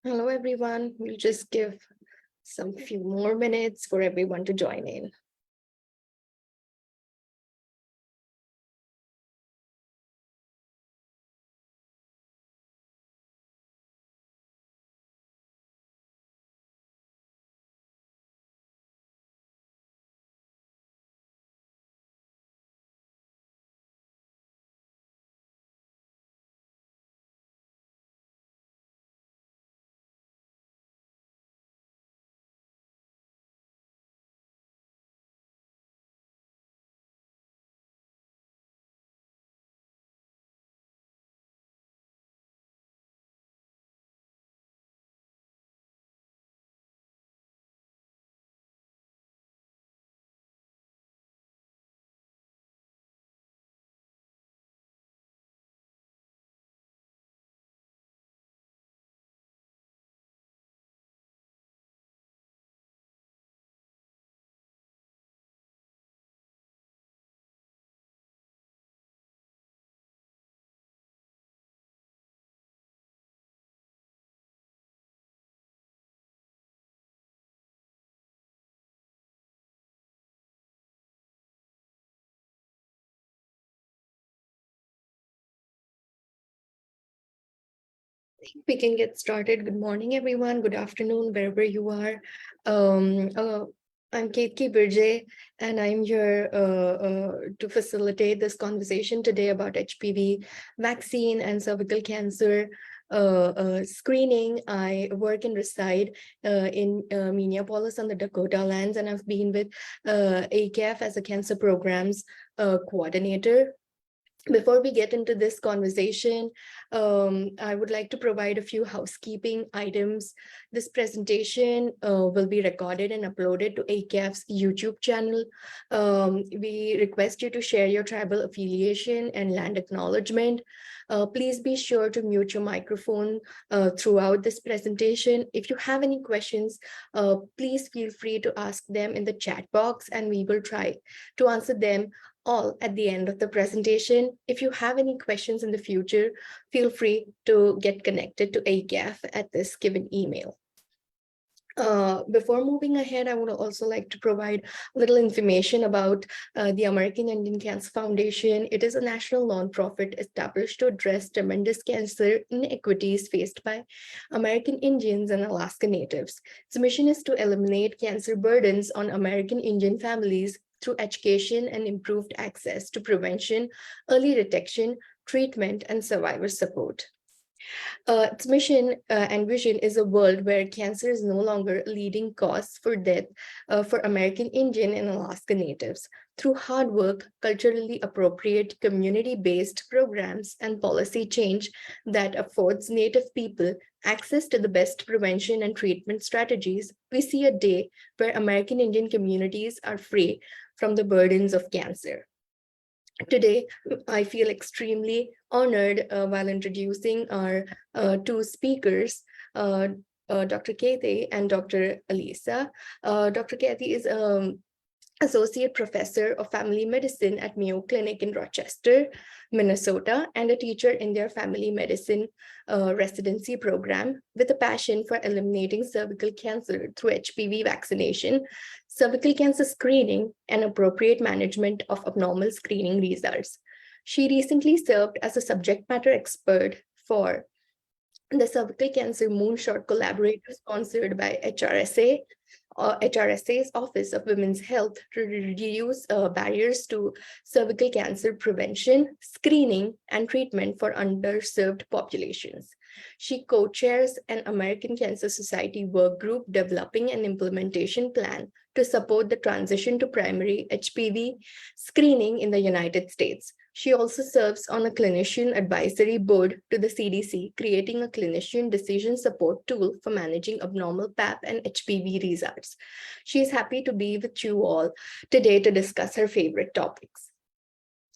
Hello, everyone. We'll just give some few more minutes for everyone to join in. We can get started. Good morning, everyone. Good afternoon, wherever you are. I'm Ketki Birje, and I'm here to facilitate this conversation today about HPV vaccine and cervical cancer screening. I work and reside in Minneapolis on the Dakota lands, and I've been with ACAF as a cancer programs coordinator. Before we get into this conversation, I would like to provide a few housekeeping items. This presentation will be recorded and uploaded to ACAF's YouTube channel. We request you to share your tribal affiliation and land acknowledgement. Please be sure to mute your microphone throughout this presentation. If you have any questions, please feel free to ask them in the chat box, and we will try to answer them all at the end of the presentation. If you have any questions in the future, feel free to get connected to ACAF at this given email. Before moving ahead, I would also like to provide a little information about the American Indian Cancer Foundation. It is a national nonprofit established to address tremendous cancer inequities faced by American Indians and Alaska Natives. Its mission is to eliminate cancer burdens on American Indian families through education and improved access to prevention, early detection, treatment, and survivor support. Its mission and vision is a world where cancer is no longer a leading cause for death for American Indian and Alaska Natives. Through hard work, culturally appropriate, community-based programs, and policy change that affords Native people access to the best prevention and treatment strategies, we see a day where American Indian communities are free from the burdens of cancer. Today, I feel extremely honored while introducing our two speakers, Dr. Kathy and Dr. Alisa. Dr. Kathy is Associate Professor of Family Medicine at Mayo Clinic in Rochester, Minnesota, and a teacher in their family medicine residency program with a passion for eliminating cervical cancer through HPV vaccination, cervical cancer screening, and appropriate management of abnormal screening results. She recently served as a subject matter expert for the Cervical Cancer Moonshot Collaborative sponsored by HRSA's Office of Women's Health to reduce barriers to cervical cancer prevention, screening, and treatment for underserved populations. She co-chairs an American Cancer Society work group developing an implementation plan to support the transition to primary HPV screening in the United States. She also serves on a clinician advisory board to the CDC, creating a clinician decision support tool for managing abnormal PAP and HPV results. She is happy to be with you all today to discuss her favorite topics.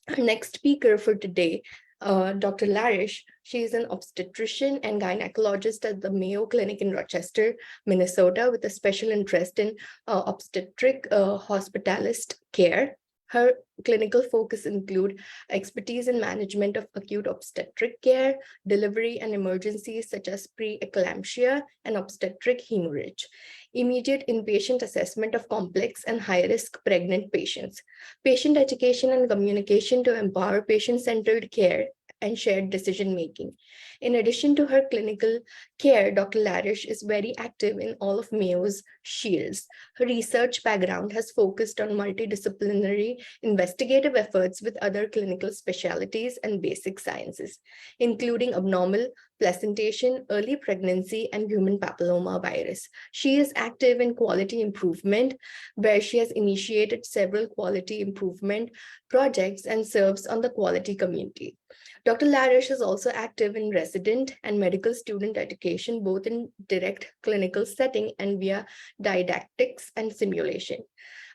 Our next speaker for today, Dr. Larish. She is an obstetrician and gynecologist at the Mayo Clinic in Rochester, Minnesota, with a special interest in obstetric hospitalist care. Her clinical focus include expertise in management of acute obstetric care, delivery and emergencies such as preeclampsia and obstetric hemorrhage, immediate inpatient assessment of complex and high-risk pregnant patients, patient education and communication to empower patient-centered care and shared decision-making. In addition to her clinical care, Dr. Larish is very active in all of Mayo's shields. Her research background has focused on multidisciplinary investigative efforts with other clinical specialties and basic sciences, including abnormal placentation, early pregnancy, and human papilloma virus. She is active in quality improvement, where she has initiated several quality improvement projects and serves on the quality community. Dr. Larish is also active in resident and medical student education, both in direct clinical setting and via didactics and simulation.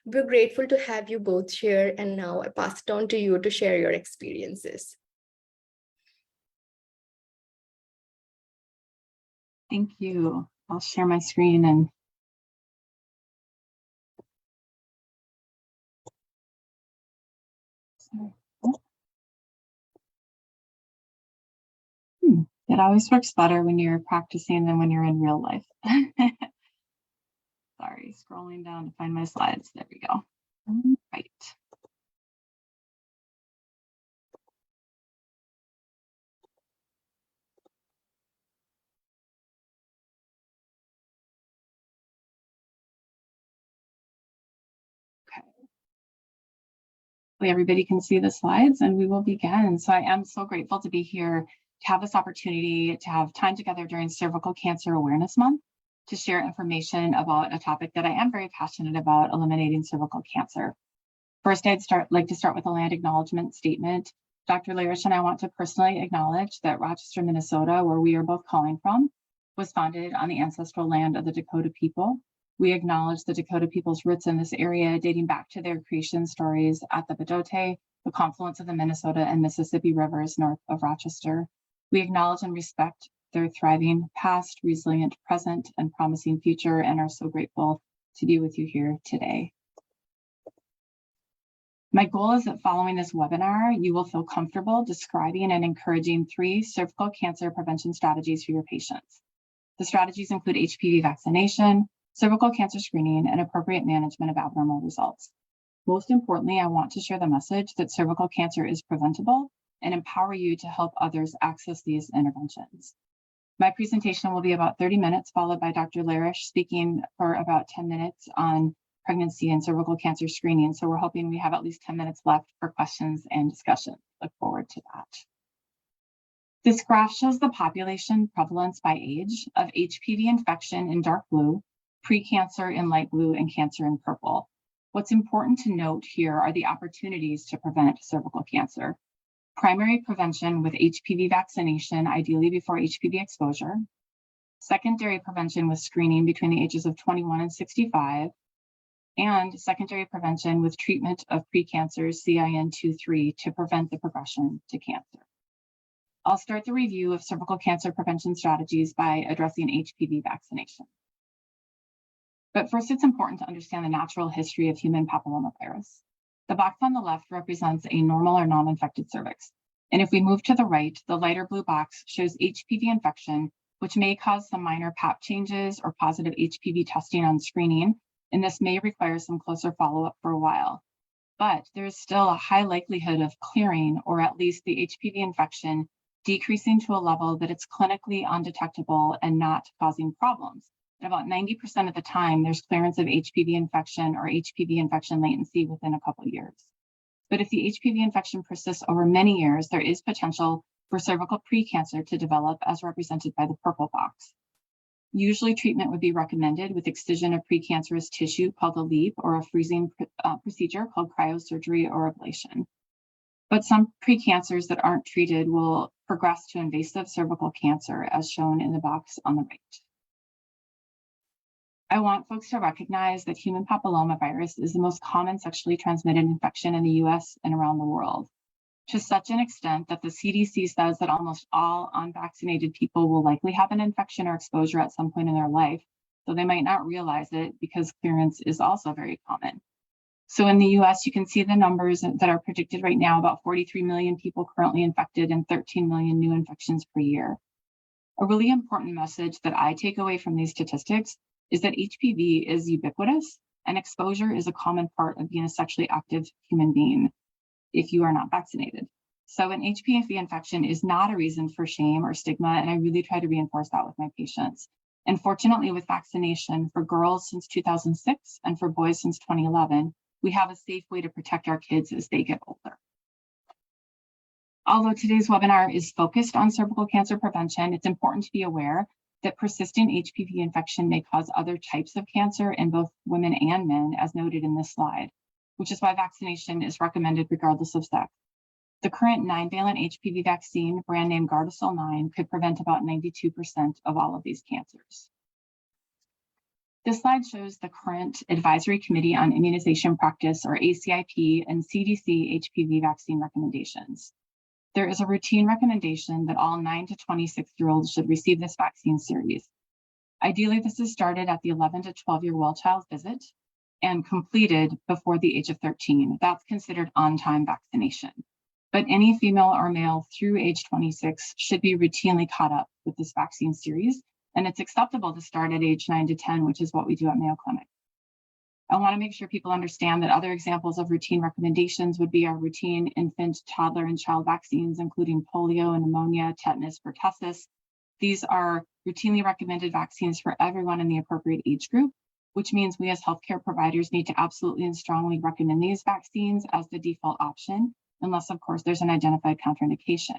We're grateful to have you both here, and now I pass it on to you to share your experiences. Thank you. I'll share my screen and it always works better when you're practicing than when you're in real life. Sorry, scrolling down to find my slides. There we go. Right. Okay. Hopefully everybody can see the slides and we will begin. So I am so grateful to be here, to have this opportunity to have time together during Cervical Cancer Awareness Month to share information about a topic that I am very passionate about, eliminating cervical cancer. First, I'd like to start with a land acknowledgement statement. Dr. Larish and I want to personally acknowledge that Rochester, Minnesota, where we are both calling from, was founded on the ancestral land of the Dakota people. We acknowledge the Dakota people's roots in this area, dating back to their creation stories at the Bedote, the confluence of the Minnesota and Mississippi rivers north of Rochester. We acknowledge and respect their thriving past, resilient present, and promising future, and are so grateful to be with you here today. My goal is that following this webinar, you will feel comfortable describing and encouraging 3 cervical cancer prevention strategies for your patients. The strategies include HPV vaccination, cervical cancer screening, and appropriate management of abnormal results. Most importantly, I want to share the message that cervical cancer is preventable and empower you to help others access these interventions. My presentation will be about 30 minutes, followed by Dr. Larish speaking for about 10 minutes on pregnancy and cervical cancer screening. So we're hoping we have at least 10 minutes left for questions and discussion. Look forward to that. This graph shows the population prevalence by age of HPV infection in dark blue, precancer in light blue, and cancer in purple. What's important to note here are the opportunities to prevent cervical cancer. Primary prevention with HPV vaccination, ideally before HPV exposure. Secondary prevention with screening between the ages of 21 and 65. And secondary prevention with treatment of precancers CIN2-3 to prevent the progression to cancer. I'll start the review of cervical cancer prevention strategies by addressing HPV vaccination. But first, it's important to understand the natural history of human papillomavirus. The box on the left represents a normal or non-infected cervix. And if we move to the right, the lighter blue box shows HPV infection, which may cause some minor pap changes or positive HPV testing on screening, and this may require some closer follow-up for a while. But there's still a high likelihood of clearing, or at least the HPV infection decreasing to a level that it's clinically undetectable and not causing problems. And about 90% of the time, there's clearance of HPV infection or HPV infection latency within a couple of years. But if the HPV infection persists over many years, there is potential for cervical precancer to develop, as represented by the purple box. Usually treatment would be recommended with excision of precancerous tissue called a LEAP, or a freezing procedure called cryosurgery or ablation. But some precancers that aren't treated will progress to invasive cervical cancer, as shown in the box on the right. I want folks to recognize that human papillomavirus is the most common sexually transmitted infection in the US and around the world, to such an extent that the CDC says that almost all unvaccinated people will likely have an infection or exposure at some point in their life, though they might not realize it because clearance is also very common. So in the US, you can see the numbers that are predicted right now, about 43 million people currently infected and 13 million new infections per year. A really important message that I take away from these statistics is that HPV is ubiquitous and exposure is a common part of being a sexually active human being if you are not vaccinated. So an HPV infection is not a reason for shame or stigma, and I really try to reinforce that with my patients. And fortunately, with vaccination for girls since 2006 and for boys since 2011, we have a safe way to protect our kids as they get older. Although today's webinar is focused on cervical cancer prevention, it's important to be aware that persistent HPV infection may cause other types of cancer in both women and men, as noted in this slide, which is why vaccination is recommended regardless of sex. The current 9-valent HPV vaccine, brand name Gardasil 9, could prevent about 92% of all of these cancers. This slide shows the current Advisory Committee on Immunization Practice, or ACIP, and CDC HPV vaccine recommendations. There is a routine recommendation that all 9 to 26-year-olds should receive this vaccine series. Ideally, this is started at the 11 to 12-year well child visit and completed before the age of 13. That's considered on-time vaccination. But any female or male through age 26 should be routinely caught up with this vaccine series, and it's acceptable to start at age 9 to 10, which is what we do at Mayo Clinic. I want to make sure people understand that other examples of routine recommendations would be our routine infant, toddler, and child vaccines, including polio and pneumonia, tetanus, pertussis. These are routinely recommended vaccines for everyone in the appropriate age group, which means we as healthcare providers need to absolutely and strongly recommend these vaccines as the default option, unless, of course, there's an identified contraindication.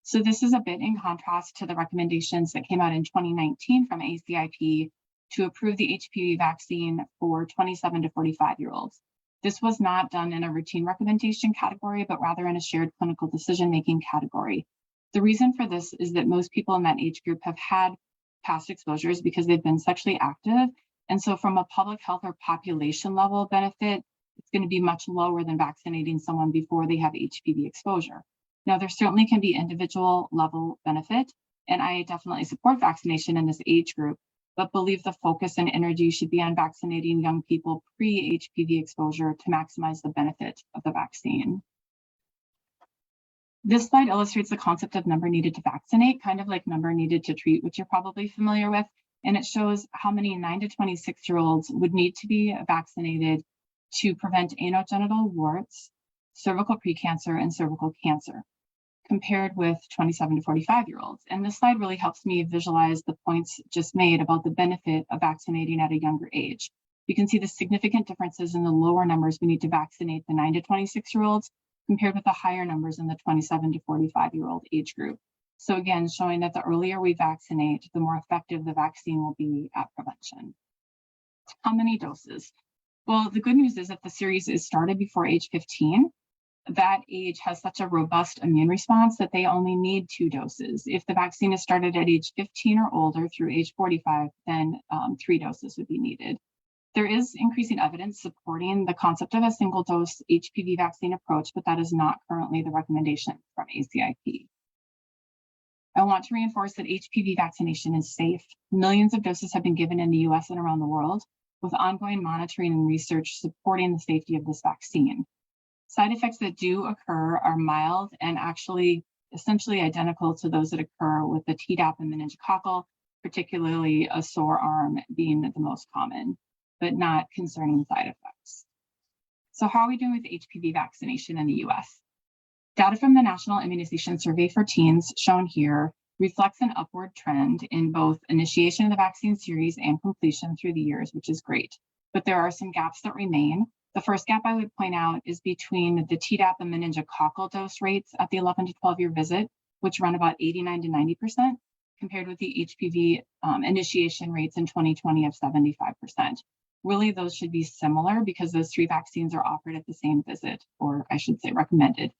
So this is a bit in contrast to the recommendations that came out in 2019 from ACIP to approve the HPV vaccine for 27 to 45-year-olds. This was not done in a routine recommendation category, but rather in a shared clinical decision-making category. The reason for this is that most people in that age group have had past exposures because they've been sexually active. And so from a public health or population level benefit, it's going to be much lower than vaccinating someone before they have HPV exposure. Now, there certainly can be individual level benefit, and I definitely support vaccination in this age group, but believe the focus and energy should be on vaccinating young people pre-HPV exposure to maximize the benefit of the vaccine. This slide illustrates the concept of number needed to vaccinate, kind of like number needed to treat, which you're probably familiar with, and it shows how many 9 to 26-year-olds would need to be vaccinated to prevent anogenital warts, cervical precancer, and cervical cancer, compared with 27 to 45-year-olds. And this slide really helps me visualize the points just made about the benefit of vaccinating at a younger age. You can see the significant differences in the lower numbers we need to vaccinate the 9 to 26-year-olds compared with the higher numbers in the 27 to 45-year-old age group. So again, showing that the earlier we vaccinate, the more effective the vaccine will be at prevention. How many doses? Well, the good news is if the series is started before age 15, that age has such a robust immune response that they only need 2 doses. If the vaccine is started at age 15 or older through age 45, then 3 doses would be needed. There is increasing evidence supporting the concept of a single dose HPV vaccine approach, but that is not currently the recommendation from ACIP. I want to reinforce that HPV vaccination is safe. Millions of doses have been given in the US and around the world, with ongoing monitoring and research supporting the safety of this vaccine. Side effects that do occur are mild and actually essentially identical to those that occur with the Tdap and meningococcal, particularly a sore arm being the most common, but not concerning side effects. So how are we doing with HPV vaccination in the US? Data from the National Immunization Survey for Teens, shown here, reflects an upward trend in both initiation of the vaccine series and completion through the years, which is great. But there are some gaps that remain. The first gap I would point out is between the Tdap and meningococcal dose rates at the 11 to 12-year visit, which run about 89 to 90%, compared with the HPV initiation rates in 2020 of 75%. Really, those should be similar because those 3 vaccines are offered at the same visit, or I should say recommended.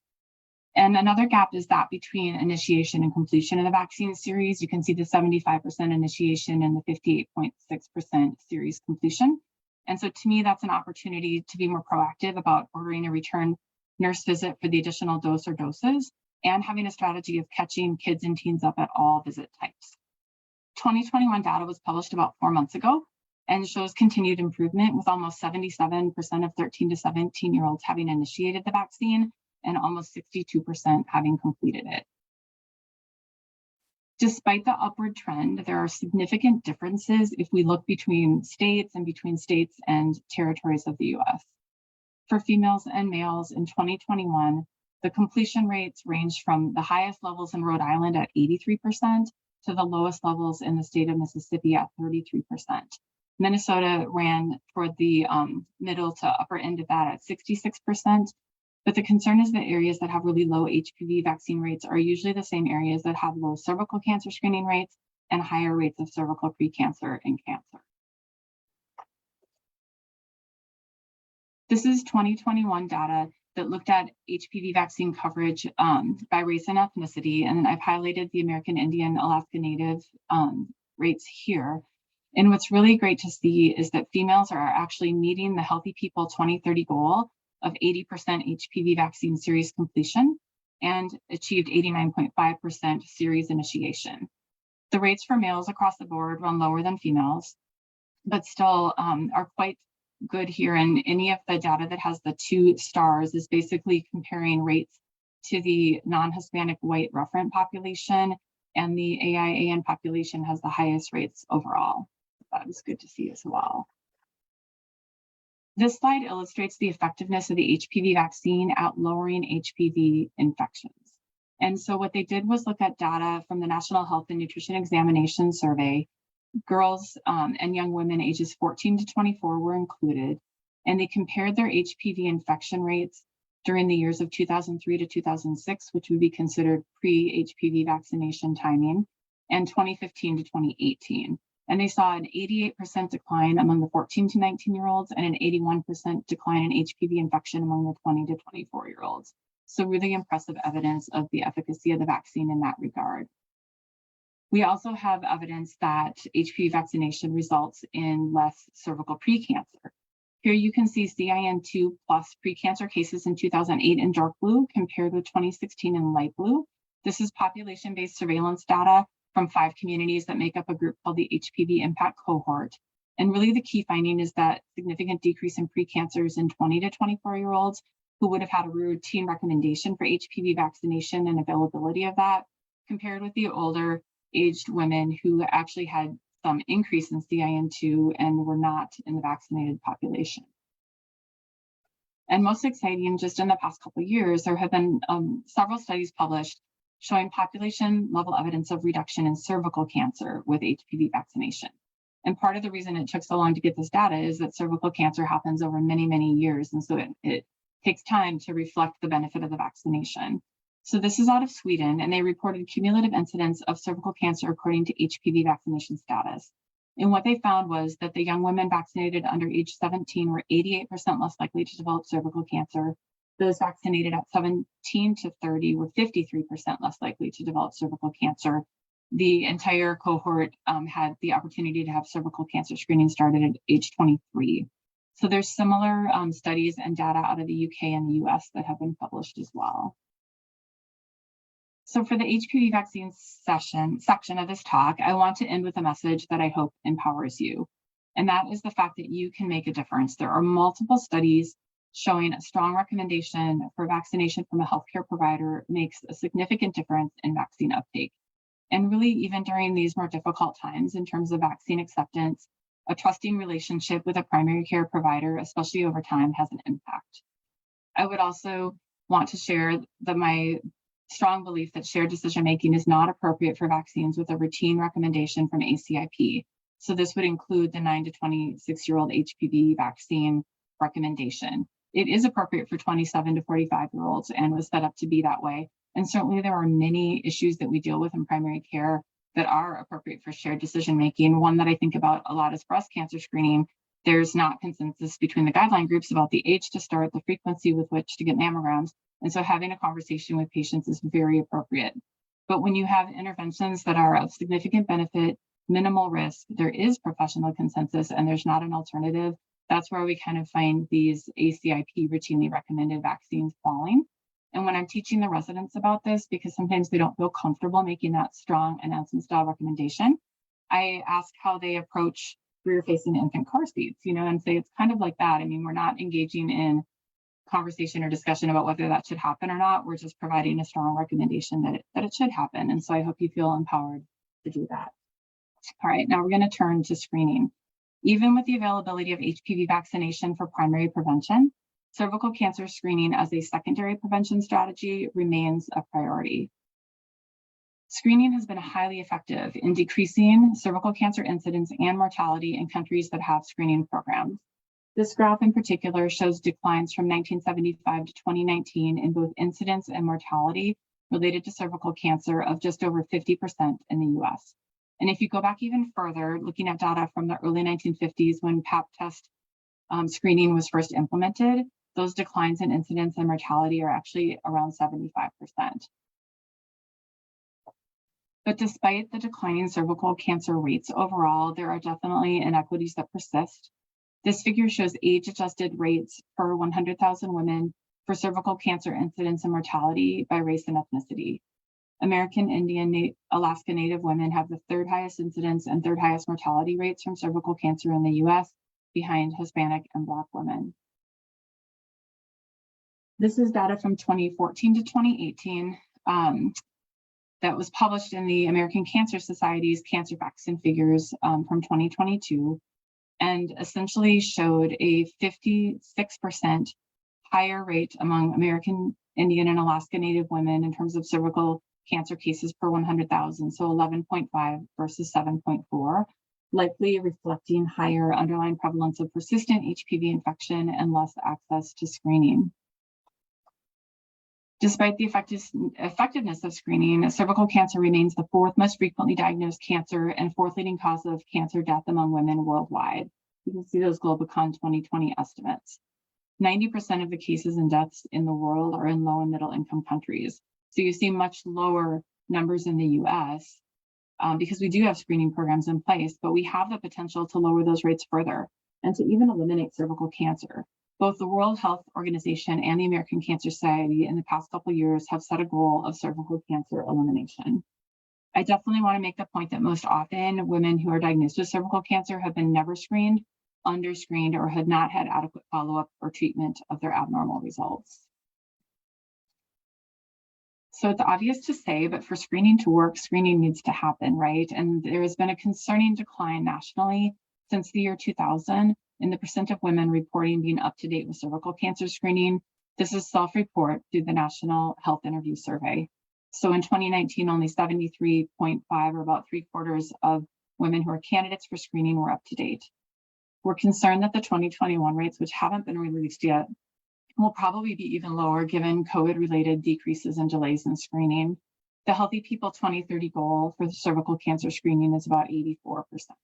And another gap is that between initiation and completion of the vaccine series. You can see the 75% initiation and the 58.6% series completion. And so to me, that's an opportunity to be more proactive about ordering a return nurse visit for the additional dose or doses and having a strategy of catching kids and teens up at all visit types. 2021 data was published about 4 months ago, and shows continued improvement, with almost 77% of 13 to 17-year-olds having initiated the vaccine and almost 62% having completed it. Despite the upward trend, there are significant differences if we look between states and territories of the US. For females and males in 2021, the completion rates range from the highest levels in Rhode Island at 83% to the lowest levels in the state of Mississippi at 33%. Minnesota ran toward the middle to upper end of that at 66%. But the concern is that areas that have really low HPV vaccine rates are usually the same areas that have low cervical cancer screening rates and higher rates of cervical precancer and cancer. This is 2021 data that looked at HPV vaccine coverage by race and ethnicity, and I've highlighted the American Indian, Alaska Native rates here. And what's really great to see is that females are actually meeting the Healthy People 2030 goal of 80% HPV vaccine series completion and achieved 89.5% series initiation. The rates for males across the board run lower than females, but still are quite good here. And any of the data that has the 2 stars is basically comparing rates to the non-Hispanic white referent population, and the AIAN population has the highest rates overall. That is good to see as well. This slide illustrates the effectiveness of the HPV vaccine at lowering HPV infections. And so what they did was look at data from the National Health and Nutrition Examination Survey. Girls and young women ages 14 to 24 were included, and they compared their HPV infection rates during the years of 2003 to 2006, which would be considered pre-HPV vaccination timing, and 2015 to 2018. And they saw an 88% decline among the 14 to 19-year-olds and an 81% decline in HPV infection among the 20 to 24-year-olds. So really impressive evidence of the efficacy of the vaccine in that regard. We also have evidence that HPV vaccination results in less cervical precancer. Here you can see CIN2 plus precancer cases in 2008 in dark blue compared with 2016 in light blue. This is population-based surveillance data from 5 communities that make up a group called the HPV Impact Cohort. And really the key finding is that significant decrease in precancers in 20 to 24-year-olds who would have had a routine recommendation for HPV vaccination and availability of that, compared with the older aged women who actually had some increase in CIN2 and were not in the vaccinated population. And most exciting, just in the past couple of years, there have been several studies published showing population level evidence of reduction in cervical cancer with HPV vaccination. And part of the reason it took so long to get this data is that cervical cancer happens over many, many years. And so it takes time to reflect the benefit of the vaccination. So this is out of Sweden, and they reported cumulative incidence of cervical cancer according to HPV vaccination status. And what they found was that the young women vaccinated under age 17 were 88% less likely to develop cervical cancer. Those vaccinated at 17 to 30 were 53% less likely to develop cervical cancer. The entire cohort had the opportunity to have cervical cancer screening started at age 23. So there's similar studies and data out of the UK and the US that have been published as well. So for the HPV vaccine section of this talk, I want to end with a message that I hope empowers you. And that is the fact that you can make a difference. There are multiple studies showing a strong recommendation for vaccination from a healthcare provider makes a significant difference in vaccine uptake. And really, even during these more difficult times in terms of vaccine acceptance, a trusting relationship with a primary care provider, especially over time, has an impact. I would also want to share my strong belief that shared decision-making is not appropriate for vaccines with a routine recommendation from ACIP. So this would include the 9 to 26-year-old HPV vaccine recommendation. It is appropriate for 27 to 45-year-olds and was set up to be that way. And certainly there are many issues that we deal with in primary care that are appropriate for shared decision-making. One that I think about a lot is breast cancer screening. There's not consensus between the guideline groups about the age to start, the frequency with which to get mammograms. And so having a conversation with patients is very appropriate. But when you have interventions that are of significant benefit, minimal risk, there is professional consensus and there's not an alternative. That's where we kind of find these ACIP routinely recommended vaccines falling. And when I'm teaching the residents about this, because sometimes they don't feel comfortable making that strong announcement style recommendation, I ask how they approach rear-facing infant car seats, and say it's kind of like that. I mean, we're not engaging in conversation or discussion about whether that should happen or not. We're just providing a strong recommendation that it should happen. And so I hope you feel empowered to do that. All right, now we're going to turn to screening. Even with the availability of HPV vaccination for primary prevention, cervical cancer screening as a secondary prevention strategy remains a priority. Screening has been highly effective in decreasing cervical cancer incidence and mortality in countries that have screening programs. This graph in particular shows declines from 1975 to 2019 in both incidence and mortality related to cervical cancer of just over 50% in the US. And if you go back even further, looking at data from the early 1950s when Pap test screening was first implemented, those declines in incidence and mortality are actually around 75%. But despite the declining cervical cancer rates overall, there are definitely inequities that persist. This figure shows age-adjusted rates per 100,000 women for cervical cancer incidence and mortality by race and ethnicity. American Indian, Alaska Native women have the third highest incidence and third highest mortality rates from cervical cancer in the US, behind Hispanic and Black women. This is data from 2014 to 2018 that was published in the American Cancer Society's Cancer Facts and Figures from 2022, and essentially showed a 56% higher rate among American Indian and Alaska Native women in terms of cervical cancer cases per 100,000, so 11.5 versus 7.4, likely reflecting higher underlying prevalence of persistent HPV infection and less access to screening. Despite the effectiveness of screening, cervical cancer remains the fourth most frequently diagnosed cancer and fourth leading cause of cancer death among women worldwide. You can see those Globacon 2020 estimates. 90% of the cases and deaths in the world are in low and middle income countries. So you see much lower numbers in the US because we do have screening programs in place, but we have the potential to lower those rates further and to even eliminate cervical cancer. Both the World Health Organization and the American Cancer Society in the past couple of years have set a goal of cervical cancer elimination. I definitely want to make the point that most often women who are diagnosed with cervical cancer have been never screened, underscreened, or had not had adequate follow-up or treatment of their abnormal results. So it's obvious to say, but for screening to work, screening needs to happen, right? And there has been a concerning decline nationally since the year 2000 in the percent of women reporting being up to date with cervical cancer screening. This is self-report through the National Health Interview Survey. So in 2019, only 73.5, or about 3/4 of women who are candidates for screening were up to date. We're concerned that the 2021 rates, which haven't been released yet, will probably be even lower given COVID-related decreases and delays in screening. The Healthy People 2030 goal for cervical cancer screening is about 84%.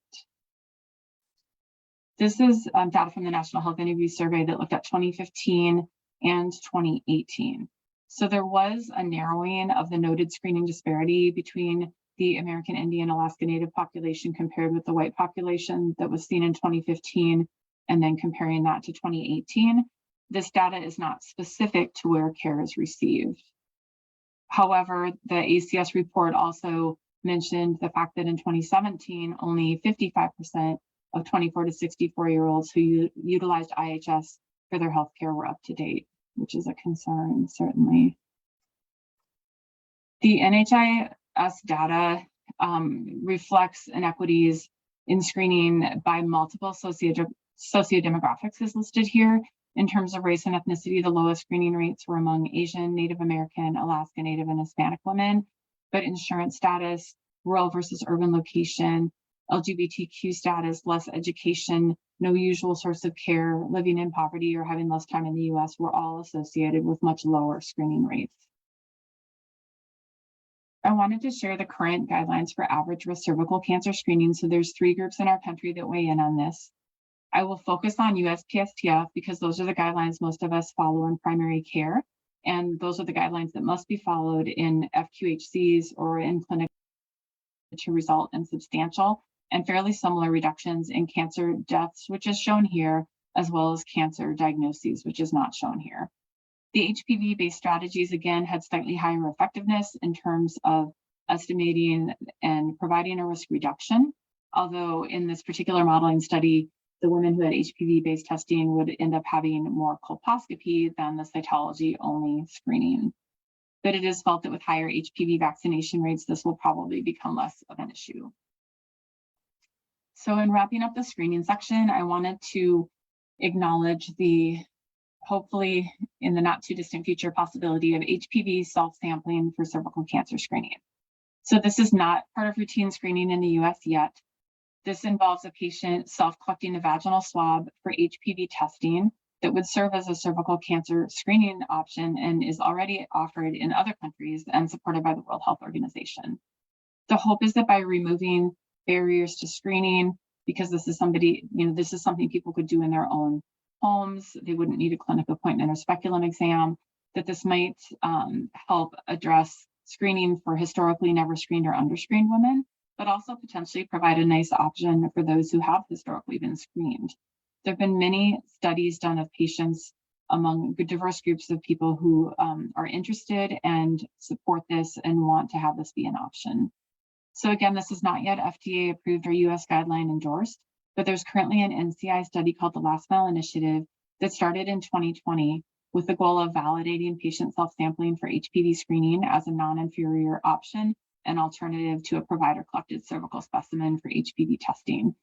This is data from the National Health Interview Survey that looked at 2015 and 2018. So there was a narrowing of the noted screening disparity between the American Indian Alaska Native population compared with the white population that was seen in 2015, and then comparing that to 2018. This data is not specific to where care is received. However, the ACS report also mentioned the fact that in 2017, only 55% of 24 to 64-year-olds who utilized IHS for their healthcare were up to date, which is a concern, certainly. The NHIS data reflects inequities in screening by multiple sociodemographics is listed here. In terms of race and ethnicity, the lowest screening rates were among Asian, Native American, Alaska Native, and Hispanic women, but insurance status, rural versus urban location, LGBTQ status, less education, no usual source of care, living in poverty, or having less time in the US were all associated with much lower screening rates. I wanted to share the current guidelines for average risk cervical cancer screening. So there's 3 groups in our country that weigh in on this. I will focus on USPSTF because those are the guidelines most of us follow in primary care. And those are the guidelines that must be followed in FQHCs or in clinic to result in substantial and fairly similar reductions in cancer deaths, which is shown here, as well as cancer diagnoses, which is not shown here. The HPV-based strategies, again, had slightly higher effectiveness in terms of estimating and providing a risk reduction although in this particular modeling study, the women who had HPV-based testing would end up having more colposcopy than the cytology-only screening. But it is felt that with higher HPV vaccination rates, this will probably become less of an issue. So in wrapping up the screening section, I wanted to acknowledge the, hopefully in the not too distant future, possibility of HPV self-sampling for cervical cancer screening. So this is not part of routine screening in the US yet. This involves a patient self-collecting a vaginal swab for HPV testing that would serve as a cervical cancer screening option and is already offered in other countries and supported by the World Health Organization. The hope is that by removing barriers to screening, because this is something people could do in their own homes, they wouldn't need a clinic appointment or speculum exam, that this might help address screening for historically never screened or underscreened women, but also potentially provide a nice option for those who have historically been screened. There have been many studies done of patients among diverse groups of people who are interested and support this and want to have this be an option. So again, this is not yet FDA approved or US guideline endorsed, but there's currently an NCI study called the Last Mile Initiative that started in 2020 with the goal of validating patient self-sampling for HPV screening as a non-inferior option and alternative to a provider-collected cervical specimen for HPV testing.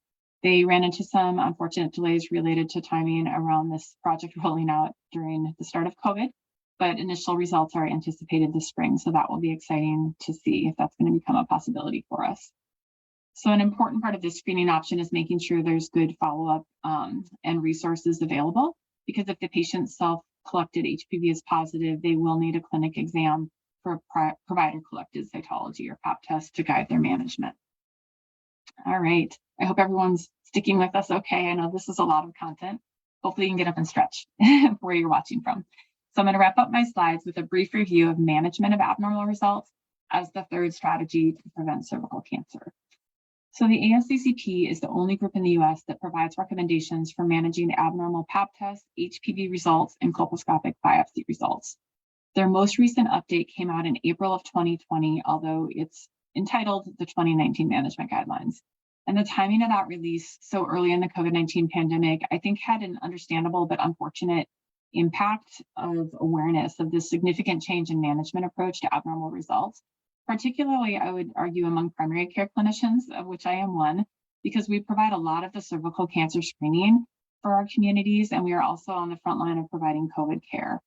They ran into some unfortunate delays related to timing around this project rolling out during the start of COVID, but initial results are anticipated this spring, so that will be exciting to see if that's going to become a possibility for us. So an important part of this screening option is making sure there's good follow-up and resources available, because if the patient's self-collected HPV is positive, they will need a clinic exam for a provider-collected cytology or pap test to guide their management. All right, I hope everyone's sticking with us okay. I know this is a lot of content. Hopefully you can get up and stretch where you're watching from. So I'm going to wrap up my slides with a brief review of management of abnormal results as the third strategy to prevent cervical cancer. So the ASCCP is the only group in the US that provides recommendations for managing abnormal pap tests, HPV results, and colposcopic biopsy results. Their most recent update came out in April of 2020, although it's entitled the 2019 Management Guidelines. And the timing of that release so early in the COVID-19 pandemic, I think had an understandable but unfortunate impact of awareness of this significant change in management approach to abnormal results, particularly, I would argue, among primary care clinicians, of which I am one, because we provide a lot of the cervical cancer screening for our communities, and we are also on the front line of providing COVID care.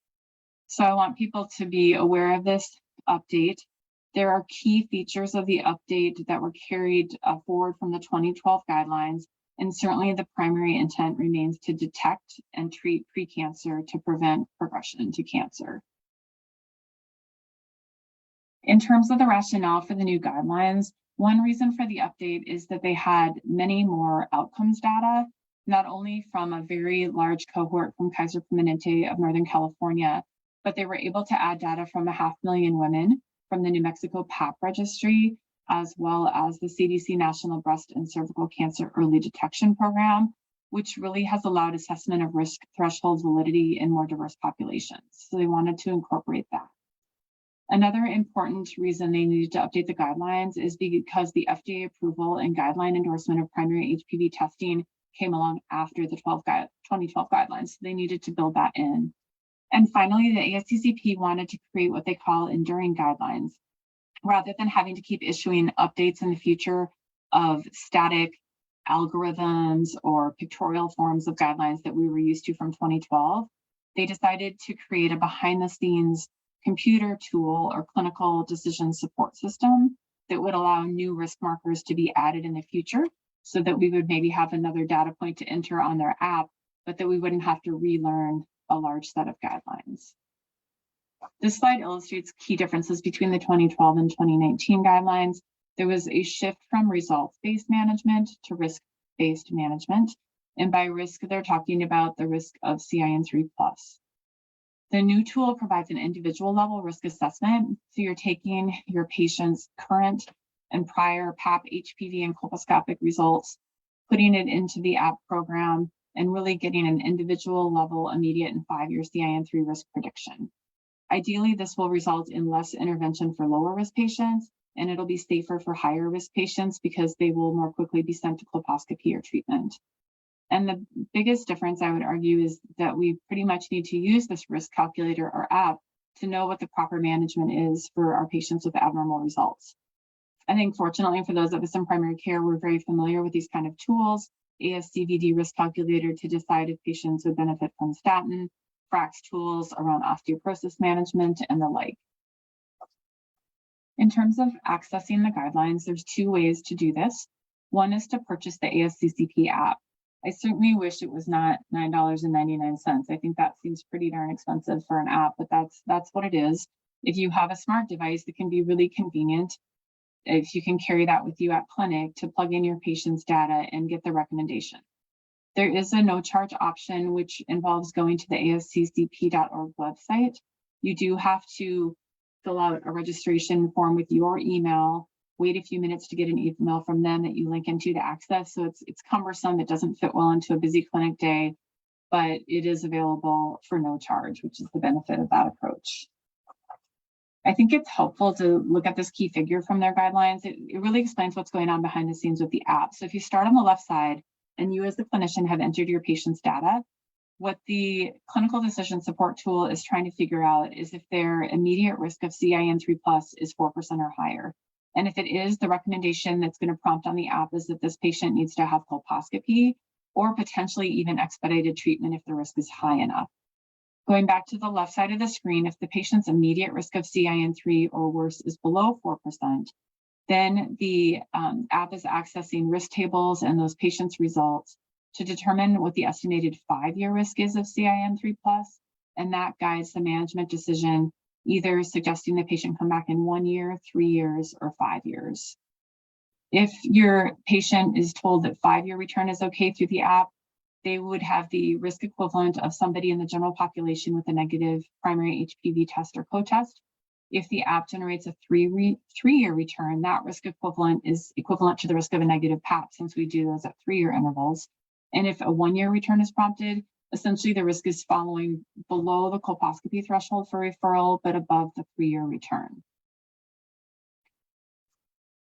So I want people to be aware of this update. There are key features of the update that were carried forward from the 2012 guidelines, and certainly the primary intent remains to detect and treat precancer to prevent progression to cancer. In terms of the rationale for the new guidelines, one reason for the update is that they had many more outcomes data, not only from a very large cohort from Kaiser Permanente of Northern California, but they were able to add data from 500,000 women from the New Mexico PAP registry, as well as the CDC National Breast and Cervical Cancer Early Detection Program, which really has allowed assessment of risk threshold validity in more diverse populations. So they wanted to incorporate that. Another important reason they needed to update the guidelines is because the FDA approval and guideline endorsement of primary HPV testing came along after the 2012 guidelines. So they needed to build that in. And finally, the ASCCP wanted to create what they call enduring guidelines, rather than having to keep issuing updates in the future of static algorithms or pictorial forms of guidelines that we were used to from 2012. They decided to create a behind-the-scenes computer tool or clinical decision support system that would allow new risk markers to be added in the future, so that we would maybe have another data point to enter on their app, but that we wouldn't have to relearn a large set of guidelines. This slide illustrates key differences between the 2012 and 2019 guidelines. There was a shift from results-based management to risk-based management. And by risk, they're talking about the risk of CIN3+. The new tool provides an individual level risk assessment. So you're taking your patient's current and prior PAP, HPV, and colposcopic results, putting it into the app program, and really getting an individual level, immediate, and 5-year CIN3 risk prediction. Ideally, this will result in less intervention for lower risk patients and it'll be safer for higher risk patients because they will more quickly be sent to colposcopy or treatment. And the biggest difference, I would argue, is that we pretty much need to use this risk calculator or app to know what the proper management is for our patients with abnormal results. I think fortunately for those of us in primary care, we're very familiar with these kind of tools, ASCVD risk calculator to decide if patients would benefit from statin, FRAX tools around osteoporosis management, and the like. In terms of accessing the guidelines, there's two ways to do this. One is to purchase the ASCCP app. I certainly wish it was not $9.99. I think that seems pretty darn expensive for an app, but that's what it is. If you have a smart device, it can be really convenient if you can carry that with you at clinic to plug in your patient's data and get the recommendation. There is a no charge option, which involves going to the asccp.org website. You do have to fill out a registration form with your email, wait a few minutes to get an email from them that you link into to access. So it's cumbersome. It doesn't fit well into a busy clinic day, but it is available for no charge, which is the benefit of that approach. I think it's helpful to look at this key figure from their guidelines. It really explains what's going on behind the scenes with the app. So if you start on the left side and you as the clinician have entered your patient's data, what the clinical decision support tool is trying to figure out is if their immediate risk of CIN3+ is 4% or higher. And if it is, the recommendation that's going to prompt on the app is that this patient needs to have colposcopy or potentially even expedited treatment if the risk is high enough. Going back to the left side of the screen, if the patient's immediate risk of CIN3 or worse is below 4%, then the app is accessing risk tables and those patients' results to determine what the estimated 5-year risk is of CIN3+, and that guides the management decision, either suggesting the patient come back in 1 year, 3 years, or 5 years. If your patient is told that 5-year return is okay through the app, they would have the risk equivalent of somebody in the general population with a negative primary HPV test or co-test. If the app generates a 3-year return, that risk equivalent is equivalent to the risk of a negative PAP, since we do those at 3-year intervals. And if a 1-year return is prompted, essentially the risk is following below the colposcopy threshold for referral, but above the 3-year return.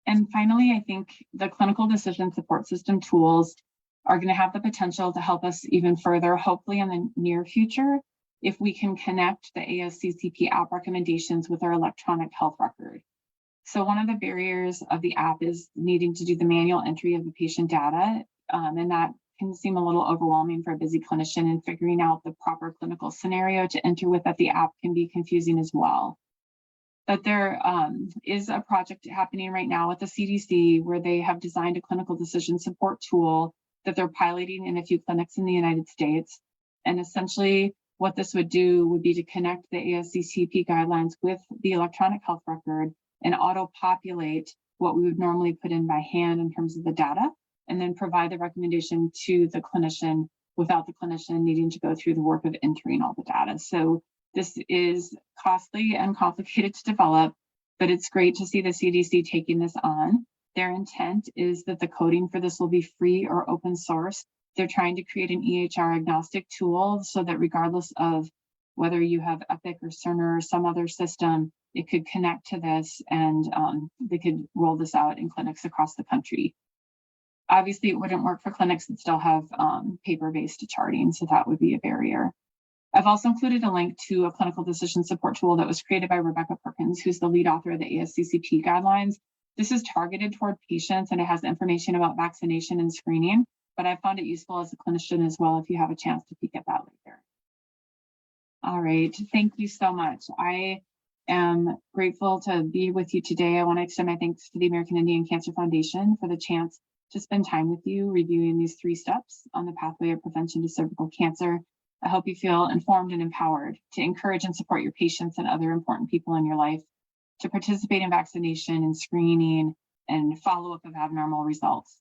And finally, I think the clinical decision support system tools are going to have the potential to help us even further, hopefully in the near future, if we can connect the ASCCP app recommendations with our electronic health record. So one of the barriers of the app is needing to do the manual entry of the patient data, and that can seem a little overwhelming for a busy clinician, and figuring out the proper clinical scenario to enter with at the app can be confusing as well. But there is a project happening right now at the CDC where they have designed a clinical decision support tool that they're piloting in a few clinics in the United States. And essentially what this would do would be to connect the ASCCP guidelines with the electronic health record and auto-populate what we would normally put in by hand in terms of the data, and then provide the recommendation to the clinician without the clinician needing to go through the work of entering all the data. So this is costly and complicated to develop, but it's great to see the CDC taking this on. Their intent is that the coding for this will be free or open source. They're trying to create an EHR agnostic tool so that regardless of whether you have Epic or Cerner or some other system, it could connect to this, and they could roll this out in clinics across the country. Obviously, it wouldn't work for clinics that still have paper-based charting, so that would be a barrier. I've also included a link to a clinical decision support tool that was created by Rebecca Perkins, who's the lead author of the ASCCP guidelines. This is targeted toward patients, and it has information about vaccination and screening, but I found it useful as a clinician as well if you have a chance to peek at that later. All right, thank you so much. I am grateful to be with you today. I want to extend my thanks to the American Indian Cancer Foundation for the chance to spend time with you reviewing these 3 steps on the pathway of prevention to cervical cancer. I hope you feel informed and empowered to encourage and support your patients and other important people in your life to participate in vaccination and screening and follow-up of abnormal results.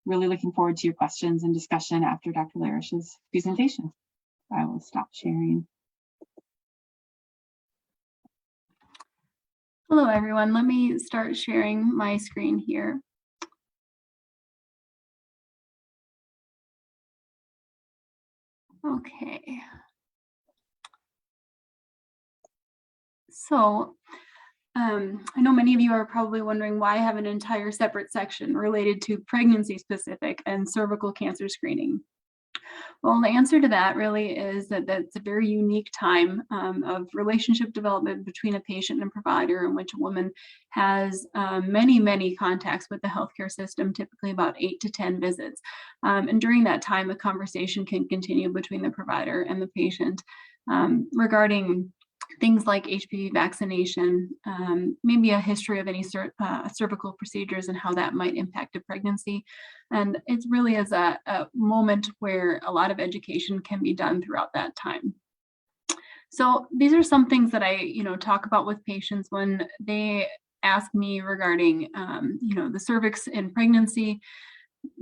Really looking forward to your questions and discussion after Dr. Larish's presentation. I will stop sharing. Hello, everyone. Let me start sharing my screen here. Okay. So I know many of you are probably wondering why I have an entire separate section related to pregnancy specific and cervical cancer screening. Well, the answer to that really is that that's a very unique time of relationship development between a patient and provider, in which a woman has many contacts with the healthcare system, typically about 8 to 10 visits. And during that time, a conversation can continue between the provider and the patient regarding things like HPV vaccination, maybe a history of any cervical procedures and how that might impact a pregnancy. And it really is a moment where a lot of education can be done throughout that time. So these are some things that I, talk about with patients when they ask me regarding, the cervix in pregnancy,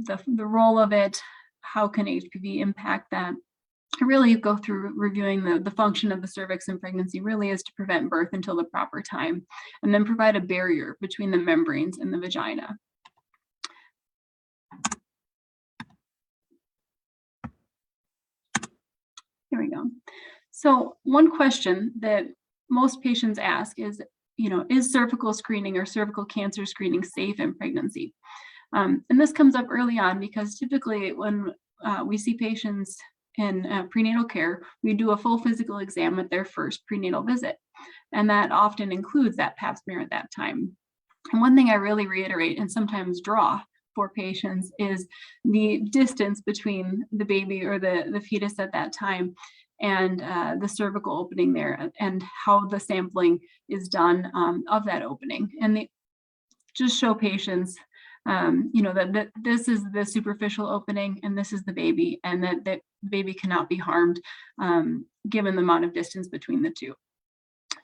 the role of it, how can HPV impact that. I really go through reviewing the function of the cervix in pregnancy really is to prevent birth until the proper time, and then provide a barrier between the membranes and the vagina. Here we go. So one question that most patients ask is, is cervical screening or cervical cancer screening safe in pregnancy? And this comes up early on because typically when we see patients in prenatal care, we do a full physical exam at their first prenatal visit. And that often includes that pap smear at that time. And one thing I really reiterate and sometimes draw for patients is the distance between the baby or the fetus at that time and the cervical opening there, and how the sampling is done of that opening. And they just show patients that this is the superficial opening and this is the baby, and that the baby cannot be harmed given the amount of distance between the two.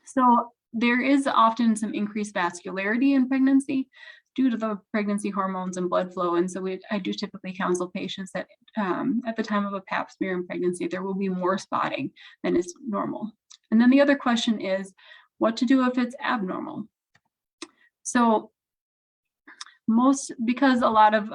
So there is often some increased vascularity in pregnancy due to the pregnancy hormones and blood flow. And so I do typically counsel patients that at the time of a pap smear in pregnancy, there will be more spotting than is normal. And then the other question is what to do if it's abnormal. So because a lot of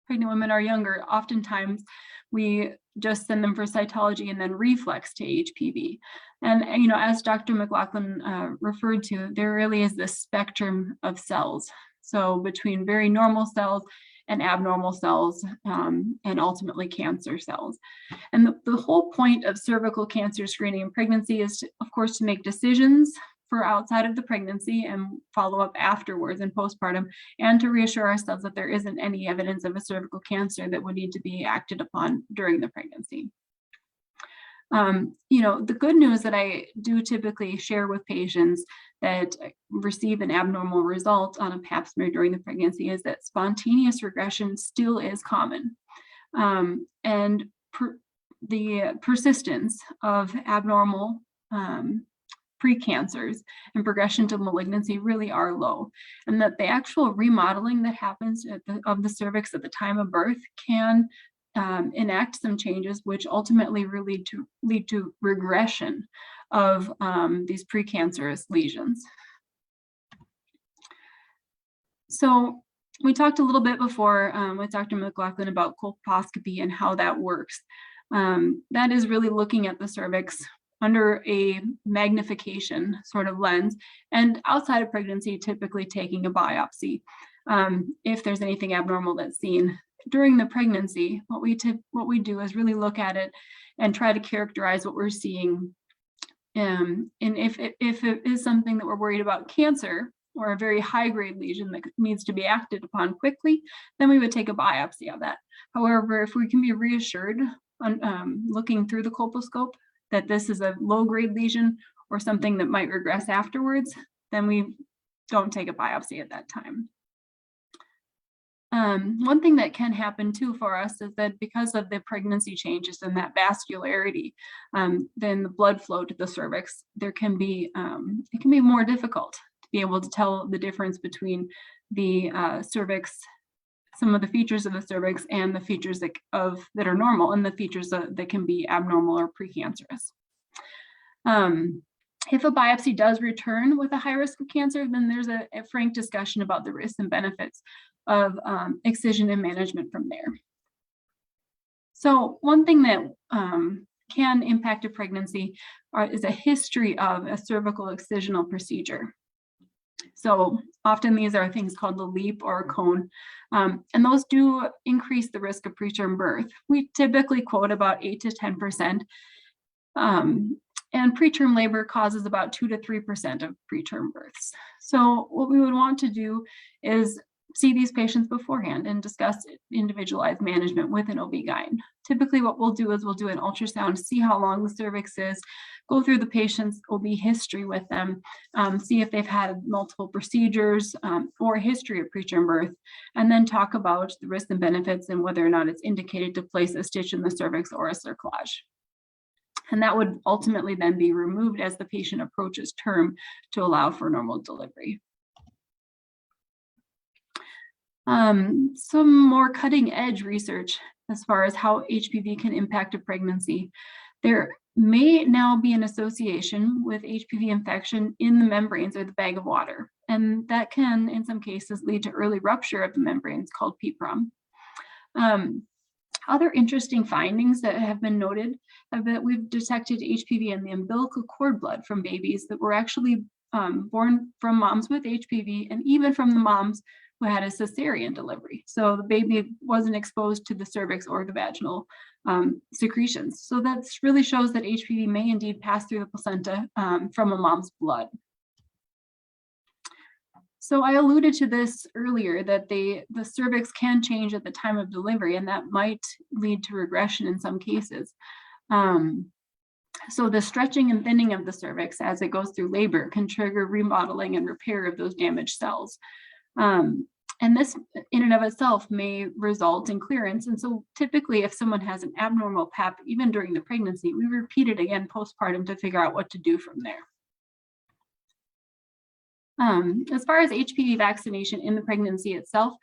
pregnant women are younger, oftentimes we just send them for cytology and then reflex to HPV. And as Dr. McLaughlin referred to, there really is this spectrum of cells. So between very normal cells and abnormal cells, and ultimately cancer cells. And the whole point of cervical cancer screening in pregnancy is, of course, to make decisions for outside of the pregnancy and follow up afterwards in postpartum, and to reassure ourselves that there isn't any evidence of a cervical cancer that would need to be acted upon during the pregnancy. The good news that I do typically share with patients that receive an abnormal result on a pap smear during the pregnancy is that spontaneous regression still is common. And the persistence of abnormal precancers and progression to malignancy really are low, and that the actual remodeling that happens of the cervix at the time of birth can enact some changes which ultimately lead to regression of these precancerous lesions. So we talked a little bit before with Dr. McLaughlin about colposcopy and how that works. That is really looking at the cervix under a magnification sort of lens, and outside of pregnancy, typically taking a biopsy if there's anything abnormal that's seen. During the pregnancy, what we do is really look at it and try to characterize what we're seeing. And if it is something that we're worried about cancer or a very high-grade lesion that needs to be acted upon quickly, then we would take a biopsy of that. However, if we can be reassured on looking through the colposcope that this is a low-grade lesion or something that might regress afterwards, then we don't take a biopsy at that time. One thing that can happen too for us is that because of the pregnancy changes and that vascularity, then the blood flow to the cervix, it can be more difficult to be able to tell the difference between the cervix, some of the features of the cervix, and the features that are normal, and the features that can be abnormal or precancerous. If a biopsy does return with a high risk of cancer, then there's a frank discussion about the risks and benefits of excision and management from there. So one thing that can impact a pregnancy is a history of a cervical excisional procedure. So often these are things called the LEAP or a cone, and those do increase the risk of preterm birth. We typically quote about 8 to 10%, and preterm labor causes about 2 to 3% of preterm births. So what we would want to do is see these patients beforehand and discuss individualized management with an OB-GYN. Typically what we'll do is we'll do an ultrasound, see how long the cervix is, go through the patient's OB history with them, see if they've had multiple procedures or a history of preterm birth, and then talk about the risks and benefits and whether or not it's indicated to place a stitch in the cervix or a cerclage. And that would ultimately then be removed as the patient approaches term to allow for normal delivery. Some more cutting edge research as far as how HPV can impact a pregnancy. There may now be an association with HPV infection in the membranes or the bag of water, and that can, in some cases, lead to early rupture of the membranes called PPROM. Other interesting findings that have been noted have been that we've detected HPV in the umbilical cord blood from babies that were actually born from moms with HPV, and even from the moms who had a cesarean delivery. So the baby wasn't exposed to the cervix or the vaginal secretions. So that really shows that HPV may indeed pass through the placenta from a mom's blood. So I alluded to this earlier, that the cervix can change at the time of delivery, and that might lead to regression in some cases. So the stretching and thinning of the cervix as it goes through labor can trigger remodeling and repair of those damaged cells. And this in and of itself may result in clearance. And so typically if someone has an abnormal PAP, even during the pregnancy, we repeat it again postpartum to figure out what to do from there. As far as HPV vaccination in the pregnancy itself,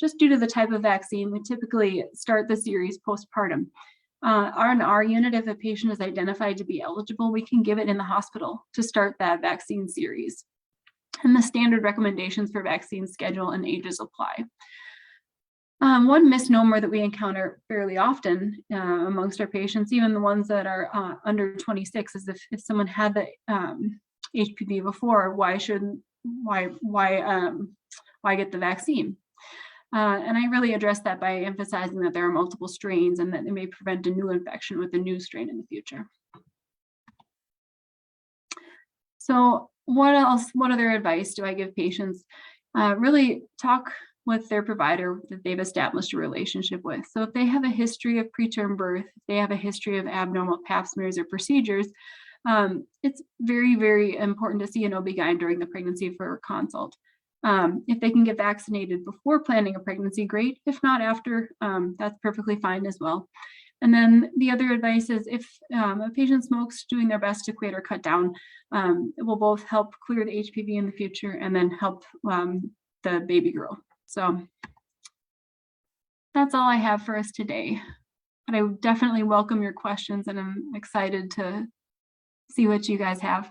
just due to the type of vaccine, we typically start the series postpartum. On our unit, if a patient is identified to be eligible, we can give it in the hospital to start that vaccine series. And the standard recommendations for vaccine schedule and ages apply. One misnomer that we encounter fairly often amongst our patients, even the ones that are under 26, is if someone had the HPV before, why get the vaccine? And I really address that by emphasizing that there are multiple strains and that it may prevent a new infection with a new strain in the future. So what other advice do I give patients? Really talk with their provider that they've established a relationship with. So if they have a history of preterm birth, if they have a history of abnormal pap smears or procedures, it's very, very important to see an OB-GYN during the pregnancy for a consult. If they can get vaccinated before planning a pregnancy, great. If not after, that's perfectly fine as well. And then the other advice is if a patient smokes, doing their best to quit or cut down. It will both help clear the HPV in the future and then help the baby grow. So that's all I have for us today. But I definitely welcome your questions, and I'm excited to see what you guys have.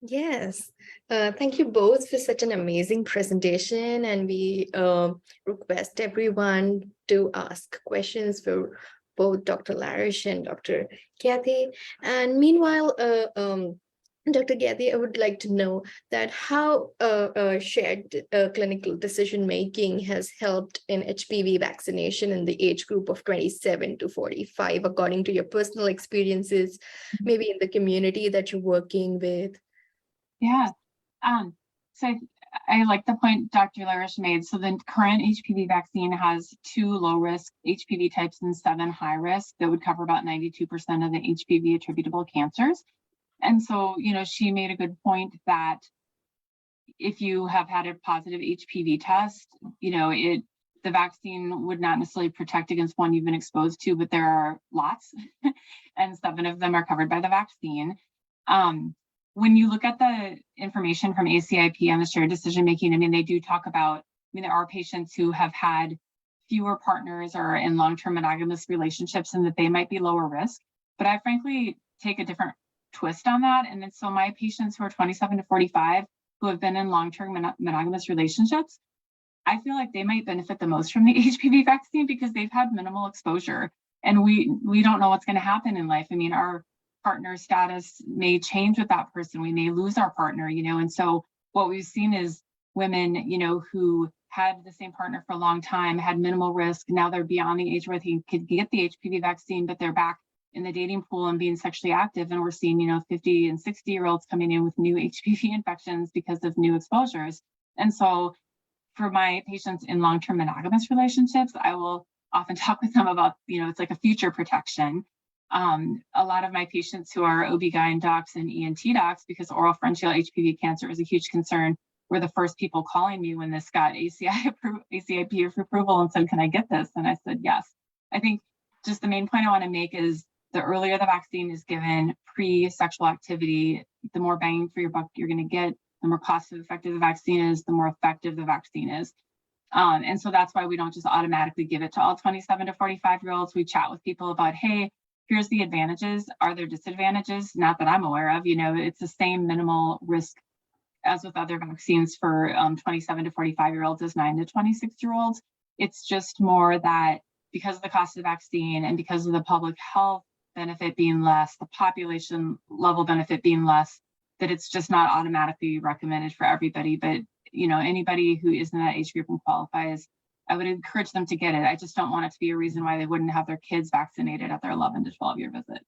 Yes, thank you both for such an amazing presentation, and we request everyone to ask questions for both Dr. Larish and Dr. Kathy. And meanwhile, Dr. Kathy, I would like to know that how shared clinical decision-making has helped in HPV vaccination in the age group of 27 to 45, according to your personal experiences, maybe in the community that you're working with. Yeah, so I like the point Dr. Larish made. So the current HPV vaccine has 2 low-risk HPV types and 7 high-risk that would cover about 92% of the HPV attributable cancers. And so, you know, she made a good point that if you have had a positive HPV test, you know, the vaccine would not necessarily protect against one you've been exposed to, but there are lots, and 7 of them are covered by the vaccine. When you look at the information from ACIP on the shared decision-making, I mean, they do talk about, I mean, there are patients who have had fewer partners or are in long-term monogamous relationships and that they might be lower risk, but I frankly take a different twist on that. And then so my patients who are 27 to 45 who have been in long-term monogamous relationships, I feel like they might benefit the most from the HPV vaccine because they've had minimal exposure And we don't know what's going to happen in life. I mean, our partner status may change with that person. We may lose our partner, and so what we've seen is women, who had the same partner for a long time, had minimal risk. Now they're beyond the age where they could get the HPV vaccine, but they're back in the dating pool and being sexually active. And we're seeing, 50 and 60-year-olds coming in with new HPV infections because of new exposures. And so for my patients in long-term monogamous relationships, I will often talk with them about, it's like a future protection. A lot of my patients who are OB-GYN docs and ENT docs, because oropharyngeal HPV cancer is a huge concern, were the first people calling me when this got ACIP approval and said, can I get this? And I said, yes. I think just the main point I want to make is the earlier the vaccine is given pre-sexual activity, the more bang for your buck you're going to get, the more cost effective the vaccine is, the more effective the vaccine is. And so that's why we don't just automatically give it to all 27 to 45-year-olds. We chat with people about, hey, here's the advantages. Are there disadvantages? Not that I'm aware of. It's the same minimal risk as with other vaccines for 27 to 45-year-olds as 9 to 26-year-olds. It's just more that because of the cost of the vaccine and because of the public health benefit being less, the population level benefit being less, that it's just not automatically recommended for everybody. But anybody who is in that age group and qualifies, I would encourage them to get it. I just don't want it to be a reason why they wouldn't have their kids vaccinated at their 11 to 12-year visit.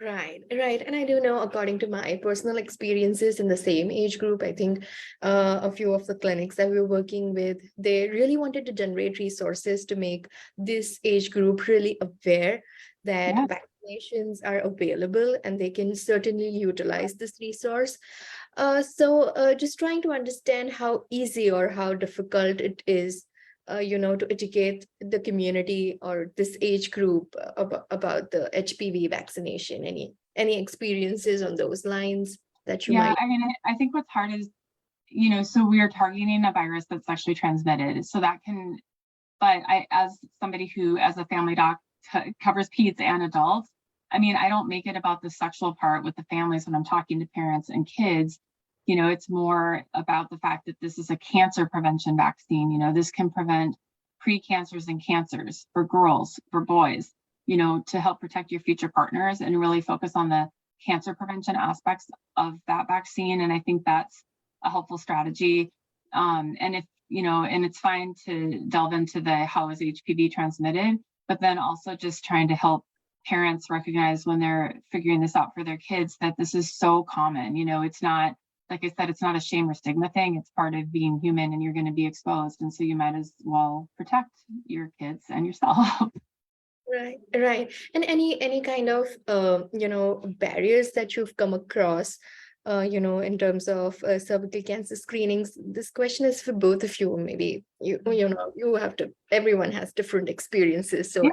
Right. And I do know, according to my personal experiences in the same age group, I think a few of the clinics that we were working with, they really wanted to generate resources to make this age group really aware that vaccinations are available and they can certainly utilize this resource. So just trying to understand how easy or how difficult it is to educate the community or this age group about the HPV vaccination. Any experiences on those lines that you might? I mean, I think what's hard is, so we are targeting a virus that's sexually transmitted. So that can, but as somebody who, as a family doc, covers peds and adults, I mean, I don't make it about the sexual part with the families when I'm talking to parents and kids. It's more about the fact that this is a cancer prevention vaccine. This can prevent pre-cancers and cancers for girls, for boys, to help protect your future partners and really focus on the cancer prevention aspects of that vaccine. And I think that's a helpful strategy. And and it's fine to delve into how is HPV transmitted, but then also just trying to help parents recognize when they're figuring this out for their kids that this is so common. It's not, like I said, it's not a shame or stigma thing. It's part of being human and you're going to be exposed. And so you might as well protect your kids and yourself. Right. And any kind of, barriers that you've come across, in terms of cervical cancer screenings. This question is for both of you. Maybe you have to, everyone has different experiences. So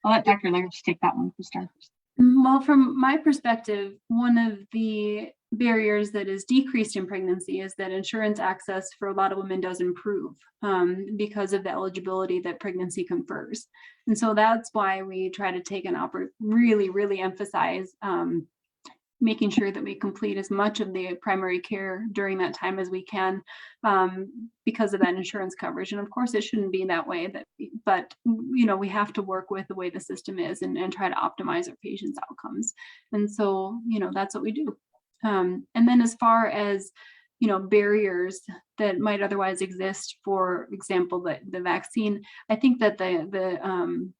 I'll let Dr. Larish take that one for starters. Well, from my perspective, one of the barriers that is decreased in pregnancy is that insurance access for a lot of women does improve because of the eligibility that pregnancy confers. And so that's why we try to take really emphasize making sure that we complete as much of the primary care during that time as we can because of that insurance coverage. And of course, it shouldn't be that way, but we have to work with the way the system is and try to optimize our patients' outcomes. And so, that's what we do. And then as far as, barriers that might otherwise exist, for example, the vaccine, I think that the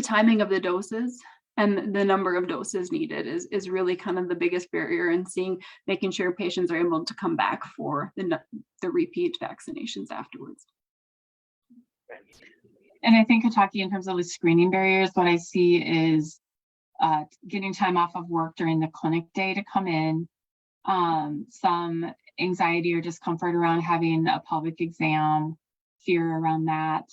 timing of the doses and the number of doses needed is really kind of the biggest barrier in making sure patients are able to come back for the repeat vaccinations afterwards. And I think talking in terms of the screening barriers, what I see is getting time off of work during the clinic day to come in, some anxiety or discomfort around having a pelvic exam, fear around that.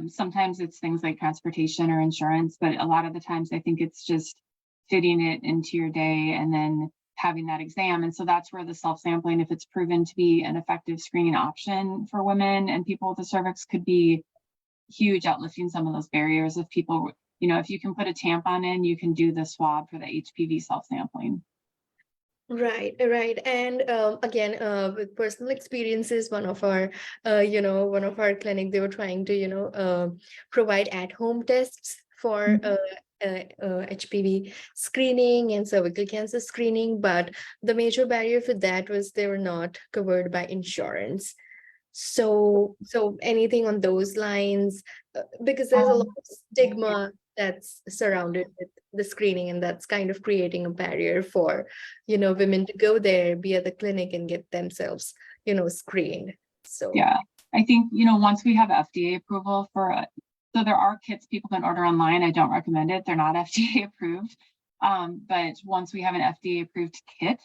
Sometimes it's things like transportation or insurance, but a lot of the times I think it's just fitting it into your day and then having that exam. And so that's where the self-sampling, if it's proven to be an effective screening option for women and people with the cervix, could be huge at lifting some of those barriers. If people, if you can put a tampon in, you can do the swab for the HPV self-sampling. Right. And again, with personal experiences, one of our clinic, they were trying to, provide at-home tests for HPV screening and cervical cancer screening, but the major barrier for that was they were not covered by insurance. So anything on those lines, because there's a lot of stigma that's surrounded with the screening, and that's kind of creating a barrier for, women to go there, be at the clinic and get themselves, screened. So Yeah, I think, once we have FDA approval for, so there are kits people can order online. I don't recommend it. They're not FDA approved. But once we have an FDA approved kit,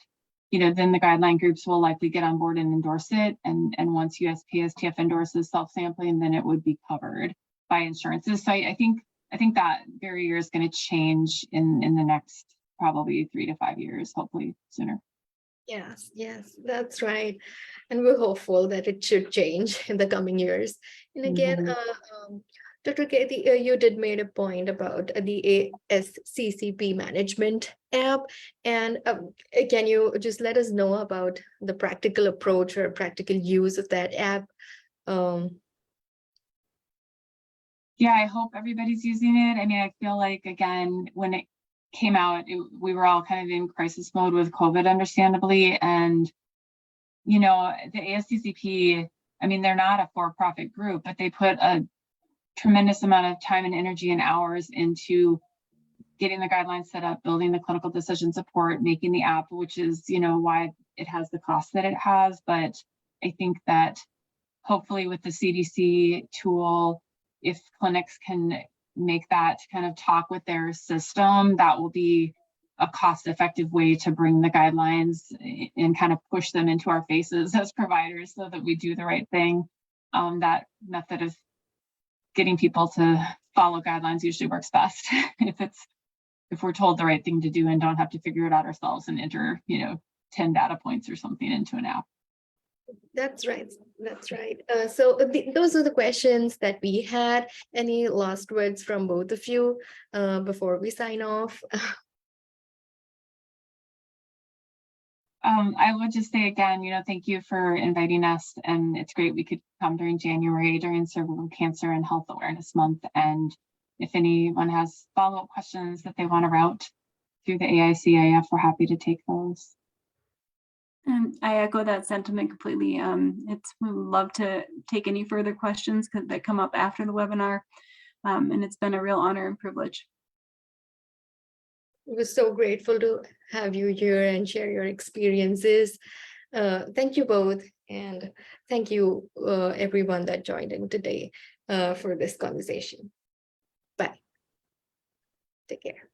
then the guideline groups will likely get on board and endorse it. And once USPSTF endorses self-sampling, then it would be covered by insurances. So I think that barrier is going to change in the next probably 3 to 5 years, hopefully sooner. yes, that's right. And we're hopeful that it should change in the coming years. And again, Dr. Katie, you did made a point about the ASCCP management app. And can you just let us know about the practical approach or practical use of that app? Yeah, I hope everybody's using it. I mean, I feel like, again, when it came out, we were all kind of in crisis mode with COVID, understandably. And, the ASCCP, I mean, they're not a for-profit group, but they put a tremendous amount of time and energy and hours into getting the guidelines set up, building the clinical decision support, making the app, which is, why it has the cost that it has. But I think that hopefully with the CDC tool, if clinics can make that kind of talk with their system, that will be a cost-effective way to bring the guidelines and kind of push them into our faces as providers so that we do the right thing. That method of getting people to follow guidelines usually works best if we're told the right thing to do and don't have to figure it out ourselves and enter 10 data points or something into an app. That's right. So those are the questions that we had. Any last words from both of you before we sign off? I would just say again, thank you for inviting us, and it's great we could come during January during Cervical Cancer and Health Awareness Month. And if anyone has follow-up questions that they want to route through the AICIF, we're happy to take those. And I echo that sentiment completely. We would love to take any further questions that come up after the webinar. And it's been a real honor and privilege. We're so grateful to have you here and share your experiences. Thank you both. And thank you everyone that joined in today for this conversation. Bye. Take care.